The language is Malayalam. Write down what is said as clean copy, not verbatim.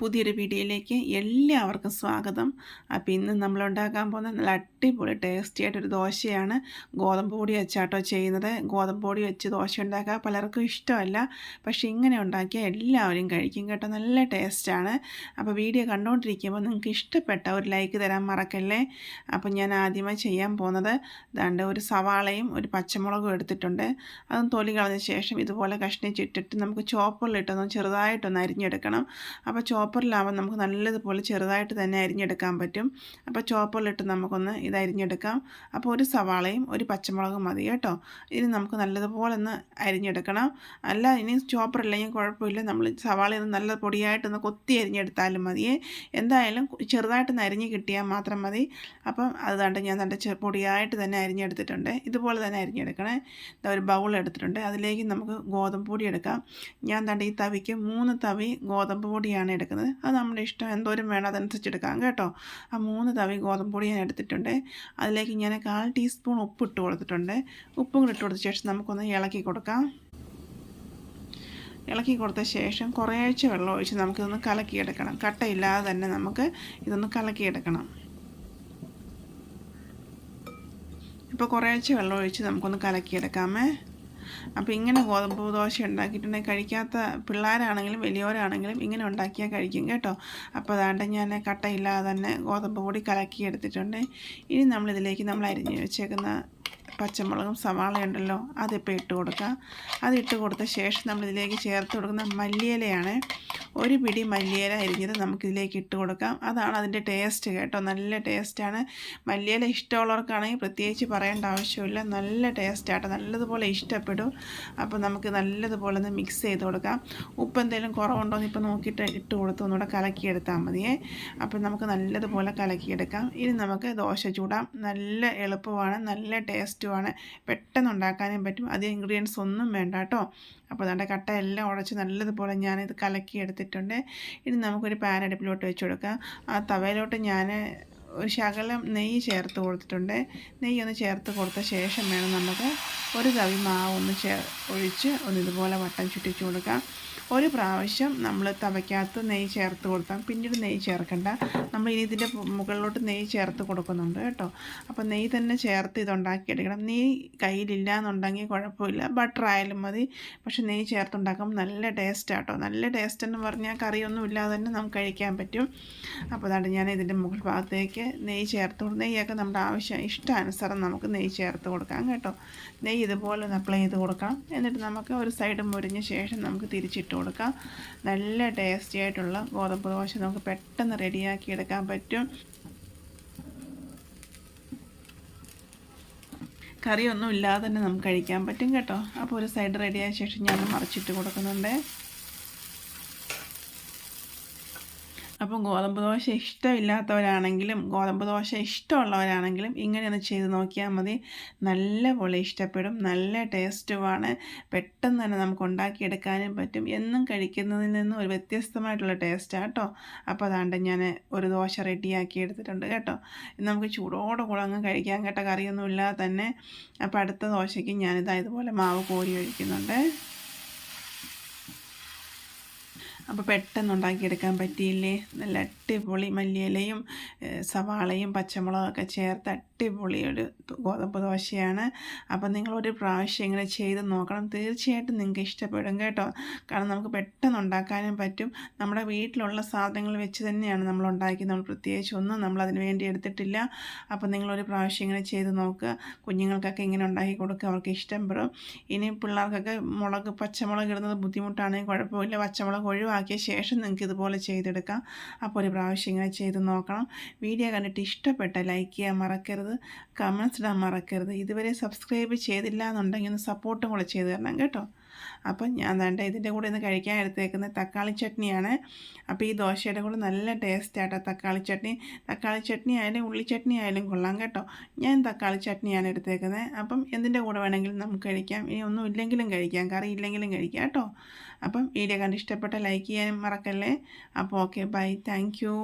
പുതിയൊരു വീഡിയോയിലേക്ക് എല്ലാവർക്കും സ്വാഗതം. അപ്പോൾ ഇന്ന് നമ്മൾ ഉണ്ടാക്കാൻ പോകുന്ന നല്ല അടിപൊളി ടേസ്റ്റി ആയിട്ടൊരു ദോശയാണ്. ഗോതമ്പ് പൊടി വെച്ചാട്ടോ ചെയ്യുന്നത്. ഗോതമ്പ് പൊടി വെച്ച് ദോശ ഉണ്ടാക്കാൻ പലർക്കും ഇഷ്ടമല്ല, പക്ഷേ ഇങ്ങനെ ഉണ്ടാക്കിയാൽ എല്ലാവരും കഴിക്കും കേട്ടോ. നല്ല ടേസ്റ്റാണ്. അപ്പോൾ വീഡിയോ കണ്ടുകൊണ്ടിരിക്കുമ്പോൾ നിങ്ങൾക്ക് ഇഷ്ടപ്പെട്ട ഒരു ലൈക്ക് തരാൻ മറക്കല്ലേ. അപ്പോൾ ഞാൻ ആദ്യമായി ചെയ്യാൻ പോകുന്നത് ദാണ്ട് ഒരു സവാളയും ഒരു പച്ചമുളകും എടുത്തിട്ടുണ്ട്. അതും തൊലി കളഞ്ഞ ശേഷം ഇതുപോലെ കഷ്ണിച്ചിട്ടിട്ട് നമുക്ക് ചോപ്പറിലിട്ടൊന്ന് ചെറുതായിട്ടൊന്ന് അരിഞ്ഞെടുക്കണം. അപ്പോൾ ചോപ്പറിലാവുമ്പോൾ നമുക്ക് നല്ലതുപോലെ ചെറുതായിട്ട് തന്നെ അരിഞ്ഞെടുക്കാൻ പറ്റും. അപ്പോൾ ചോപ്പറിലിട്ട് നമുക്കൊന്ന് ഇത് അരിഞ്ഞെടുക്കാം. അപ്പോൾ ഒരു സവാളയും ഒരു പച്ചമുളകും മതി കേട്ടോ. ഇനി നമുക്ക് നല്ലതുപോലെ ഒന്ന് അരിഞ്ഞെടുക്കണം. അല്ല ഇനി ചോപ്പറില്ലെങ്കിൽ കുഴപ്പമില്ല, നമ്മൾ സവാള ഇത് നല്ല പൊടിയായിട്ടൊന്ന് കൊത്തി അരിഞ്ഞെടുത്താലും മതിയേ. എന്തായാലും ചെറുതായിട്ടൊന്ന് അരിഞ്ഞ് കിട്ടിയാൽ മാത്രം മതി. അപ്പം അതുകൊണ്ട് ഞാൻ നല്ല പൊടിയായിട്ട് തന്നെ അരിഞ്ഞെടുത്തിട്ടുണ്ട്. ഇതുപോലെ തന്നെ അരിഞ്ഞെടുക്കണേ. ഒരു ബൗൾ എടുത്തിട്ടുണ്ട്, അതിലേക്ക് നമുക്ക് ഗോതമ്പ് പൊടി എടുക്കാം. ഞാൻ ഈ തവിക്ക് 3 തവി ഗോതമ്പ് പൊടിയാണ് എടുക്കുന്നത്. അത് നമ്മുടെ ഇഷ്ടം, എന്തോരം വേണം അതനുസരിച്ച് എടുക്കാം കേട്ടോ. ആ 3 തവി ഗോതമ്പ് പൊടി ഞാൻ എടുത്തിട്ടുണ്ട്. അതിലേക്ക് ഞാൻ 1/4 ടീസ്പൂൺ ഉപ്പ് ഇട്ട് കൊടുത്തിട്ടുണ്ട്. ഉപ്പും കൂടി ഇട്ട് കൊടുത്ത ശേഷം നമുക്കൊന്ന് ഇളക്കി കൊടുക്കാം. ഇളക്കി കൊടുത്ത ശേഷം കുറേശ്ശെ വെള്ളം ഒഴിച്ച് നമുക്കിതൊന്ന് കലക്കിയെടുക്കണം. കട്ടയില്ലാതെ തന്നെ നമുക്ക് ഇതൊന്ന് കലക്കിയെടുക്കണം. ഇപ്പോൾ കുറേശ്ശെ വെള്ളം ഒഴിച്ച് നമുക്കൊന്ന് കലക്കിയെടുക്കാമേ. അപ്പോൾ ഇങ്ങനെ ഗോതമ്പ് ദോശ ഉണ്ടാക്കിയിട്ടുണ്ടെങ്കിൽ കഴിക്കാത്ത പിള്ളേരാണെങ്കിലും വലിയവരാണെങ്കിലും ഇങ്ങനെ ഉണ്ടാക്കിയാൽ കഴിക്കും കേട്ടോ. അപ്പോൾ അതാണ്ട് ഞാൻ കട്ടയില്ലാതെ തന്നെ ഗോതമ്പ് പൊടി കലക്കി എടുത്തിട്ടുണ്ട്. ഇനി നമ്മളിതിലേക്ക് നമ്മൾ അരിഞ്ഞ് വെച്ചേക്കുന്ന പച്ചമുളകും സവാളയുണ്ടല്ലോ, അതിപ്പോൾ ഇട്ട് കൊടുക്കുക. അതിട്ട് കൊടുത്ത ശേഷം നമ്മളിതിലേക്ക് ചേർത്ത് കൊടുക്കുന്ന മല്ലിയിലയാണ്. ഒരു പിടി മല്ലിയില അരിഞ്ഞത് നമുക്കിതിലേക്ക് ഇട്ട് കൊടുക്കാം. അതാണ് അതിൻ്റെ ടേസ്റ്റ് കേട്ടോ. നല്ല ടേസ്റ്റാണ്. മല്ലിയില ഇഷ്ടമുള്ളവർക്കാണെങ്കിൽ പ്രത്യേകിച്ച് പറയേണ്ട ആവശ്യമില്ല. നല്ല ടേസ്റ്റാട്ടോ, നല്ലതുപോലെ ഇഷ്ടപ്പെടും. അപ്പോൾ നമുക്ക് നല്ലതുപോലെ ഒന്ന് മിക്സ് ചെയ്ത് കൊടുക്കാം. ഉപ്പ് എന്തെങ്കിലും കുറവുണ്ടോ എന്ന് ഇപ്പോൾ നോക്കിയിട്ട് ഇട്ട് കൊടുത്ത് ഒന്നുകൂടെ കലക്കിയെടുത്താൽ മതിയേ. അപ്പോൾ നമുക്ക് നല്ലതുപോലെ കലക്കിയെടുക്കാം. ഇനി നമുക്ക് ദോശ ചൂടാം. നല്ല എളുപ്പമാണ്, നല്ല ടേസ്റ്റുമാണ്. പെട്ടെന്ന് ഉണ്ടാക്കാനും പറ്റും. അധികം ഇൻഗ്രീഡിയൻസ് ഒന്നും വേണ്ട കേട്ടോ. അപ്പോൾ അതിൻ്റെ കട്ട എല്ലാം ഉടച്ച് നല്ലതുപോലെ ഞാനിത് കലക്കി എടുത്തിട്ടുണ്ട്. ഇനി നമുക്കൊരു പാൻ അടുപ്പിലോട്ട് വെച്ച് കൊടുക്കാം. ആ തവയിലോട്ട് ഞാൻ ഒരു ശകലം നെയ്യ് ചേർത്ത് കൊടുത്തിട്ടുണ്ട്. നെയ്യ് ഒന്ന് ചേർത്ത് കൊടുത്ത ശേഷം വേണം നമുക്ക് ഒരു തവി മാവ് ഒന്ന് ഒഴിച്ച് ഒന്ന് ഇതുപോലെ വട്ടം ചുറ്റിച്ച് കൊടുക്കാം. ഒരു പ്രാവശ്യം നമ്മൾ തവയ്ക്കകത്ത് നെയ്യ് ചേർത്ത് കൊടുത്താൽ പിന്നീട് നെയ്യ് ചേർക്കണ്ട. നമ്മൾ ഇനി ഇതിൻ്റെ മുകളിലോട്ട് നെയ്യ് ചേർത്ത് കൊടുക്കുന്നുണ്ട് കേട്ടോ. അപ്പോൾ നെയ്യ് തന്നെ ചേർത്ത് ഇതുണ്ടാക്കിയെടുക്കണം. നെയ്യ് കയ്യിലില്ല എന്നുണ്ടെങ്കിൽ കുഴപ്പമില്ല, ബട്ടർ ആയാലും മതി. പക്ഷെ നെയ്യ് ചേർത്തുണ്ടാക്കുമ്പോൾ നല്ല ടേസ്റ്റാട്ടോ. നല്ല ടേസ്റ്റ് എന്ന് പറഞ്ഞാൽ കറിയൊന്നും ഇല്ലാതെ തന്നെ നമുക്ക് കഴിക്കാൻ പറ്റും. അപ്പോൾ അതാണ് ഞാൻ ഇതിൻ്റെ മുകൾ ഭാഗത്തേക്ക് നെയ്യ് ചേർത്ത് കൊടുക്കും. നെയ്യൊക്കെ നമ്മുടെ ആവശ്യം ഇഷ്ടാനുസരണം നമുക്ക് നെയ്യ് ചേർത്ത് കൊടുക്കാം കേട്ടോ. നെയ്യ് ഇതുപോലെ ഒന്ന് അപ്ലൈ ചെയ്ത് കൊടുക്കണം. എന്നിട്ട് നമുക്ക് ഒരു സൈഡ് മുരിഞ്ഞ ശേഷം നമുക്ക് തിരിച്ചിട്ട് കൊടുക്കാം. നല്ല ടേസ്റ്റി ആയിട്ടുള്ള ഗോതമ്പ് ദോശ നമുക്ക് പെട്ടെന്ന് റെഡിയാക്കി എടുക്കാൻ പറ്റും. കറിയൊന്നും ഇല്ലാതെ തന്നെ നമുക്ക് കഴിക്കാൻ പറ്റും കേട്ടോ. അപ്പോൾ ഒരു സൈഡ് റെഡിയായ ശേഷം ഞാൻ മറിച്ചിട്ട് കൊടുക്കുന്നുണ്ട്. അപ്പം ഗോതമ്പ് ദോശ ഇഷ്ടമില്ലാത്തവരാണെങ്കിലും ഗോതമ്പ് ദോശ ഇഷ്ടമുള്ളവരാണെങ്കിലും ഇങ്ങനെയൊന്ന് ചെയ്ത് നോക്കിയാൽ മതി. നല്ലപോലെ ഇഷ്ടപ്പെടും. നല്ല ടേസ്റ്റുമാണ്. പെട്ടെന്ന് തന്നെ നമുക്ക് ഉണ്ടാക്കിയെടുക്കാനും പറ്റും. എന്നും കഴിക്കുന്നതിൽ നിന്ന് ഒരു വ്യത്യസ്തമായിട്ടുള്ള ടേസ്റ്റാണ് കേട്ടോ. അപ്പോൾ അതാണ്ട് ഞാൻ ഒരു ദോശ റെഡിയാക്കി എടുത്തിട്ടുണ്ട് കേട്ടോ. നമുക്ക് ചൂടോടെ കൂടെ അങ്ങ് കഴിക്കാൻ കേട്ടോ, കറിയൊന്നും ഇല്ലാതെ തന്നെ. അപ്പോൾ അടുത്ത ദോശയ്ക്ക് ഞാനിതാ ഇതുപോലെ മാവ് കോരി ഒഴിക്കുന്നുണ്ട്. അപ്പോൾ പെട്ടെന്ന് ഉണ്ടാക്കിയെടുക്കാൻ പറ്റിയില്ലേ. നല്ല അടിപൊളി മല്ലിയിലയും സവാളയും പച്ചമുളകൊക്കെ ചേർത്ത് അടിപൊളി ഒരു ഗോതമ്പ് ദോശയാണ്. അപ്പോൾ നിങ്ങളൊരു പ്രാവശ്യം ഇങ്ങനെ ചെയ്ത് നോക്കണം. തീർച്ചയായിട്ടും നിങ്ങൾക്ക് ഇഷ്ടപ്പെടും കേട്ടോ. കാരണം നമുക്ക് പെട്ടെന്ന് ഉണ്ടാക്കാനും പറ്റും. നമ്മുടെ വീട്ടിലുള്ള സാധനങ്ങൾ വെച്ച് തന്നെയാണ് നമ്മൾ ഉണ്ടാക്കി. നമ്മൾ പ്രത്യേകിച്ച് ഒന്നും നമ്മളതിന് വേണ്ടി എടുത്തിട്ടില്ല. അപ്പോൾ നിങ്ങളൊരു പ്രാവശ്യം ഇങ്ങനെ ചെയ്ത് നോക്കുക. കുഞ്ഞുങ്ങൾക്കൊക്കെ ഇങ്ങനെ ഉണ്ടാക്കി കൊടുക്കുക, അവർക്ക് ഇഷ്ടപ്പെടും. ഇനി പിള്ളേർക്കൊക്കെ പച്ചമുളക് ഇടുന്നത് ബുദ്ധിമുട്ടാണെങ്കിൽ കുഴപ്പമില്ല, പച്ചമുളക് ഒഴിവാക്കിയ ശേഷം നിങ്ങൾക്ക് ഇതുപോലെ ചെയ്തെടുക്കാം. അപ്പോൾ ഒരു പ്രാവശ്യം ഇങ്ങനെ ചെയ്ത് നോക്കണം. വീഡിയോ കണ്ടിട്ട് ഇഷ്ടപ്പെട്ട ലൈക്ക് ചെയ്യാൻ മറക്കരുത്, കമൻസ് ഇടാൻ മറക്കരുത്. ഇതുവരെ സബ്സ്ക്രൈബ് ചെയ്തില്ല എന്നുണ്ടെങ്കിൽ ഒന്ന് സപ്പോർട്ടും കൂടെ ചെയ്ത് തരണം കേട്ടോ. അപ്പം ഞാൻ വേണ്ട ഇതിൻ്റെ കൂടെ ഇന്ന് കഴിക്കാൻ എടുത്തേക്കുന്നത് തക്കാളി ചട്നിയാണ്. അപ്പോൾ ഈ ദോശയുടെ കൂടെ നല്ല ടേസ്റ്റാട്ടോ തക്കാളി ചട്നി ആയാലും ഉള്ളി ചട്നി ആയാലും കൊള്ളാം കേട്ടോ. ഞാൻ തക്കാളി ചട്നിയാണ് എടുത്തേക്കുന്നത്. അപ്പം എന്തിൻ്റെ കൂടെ വേണമെങ്കിലും നമുക്ക് കഴിക്കാം. ഇനി ഒന്നും ഇല്ലെങ്കിലും കഴിക്കാം, കറി ഇല്ലെങ്കിലും കഴിക്കാം കേട്ടോ. അപ്പം വീഡിയോ കണ്ട് ഇഷ്ടപ്പെട്ട ലൈക്ക് ചെയ്യാനും മറക്കല്ലേ. അപ്പോൾ ഓക്കെ, ബൈ, താങ്ക് യു.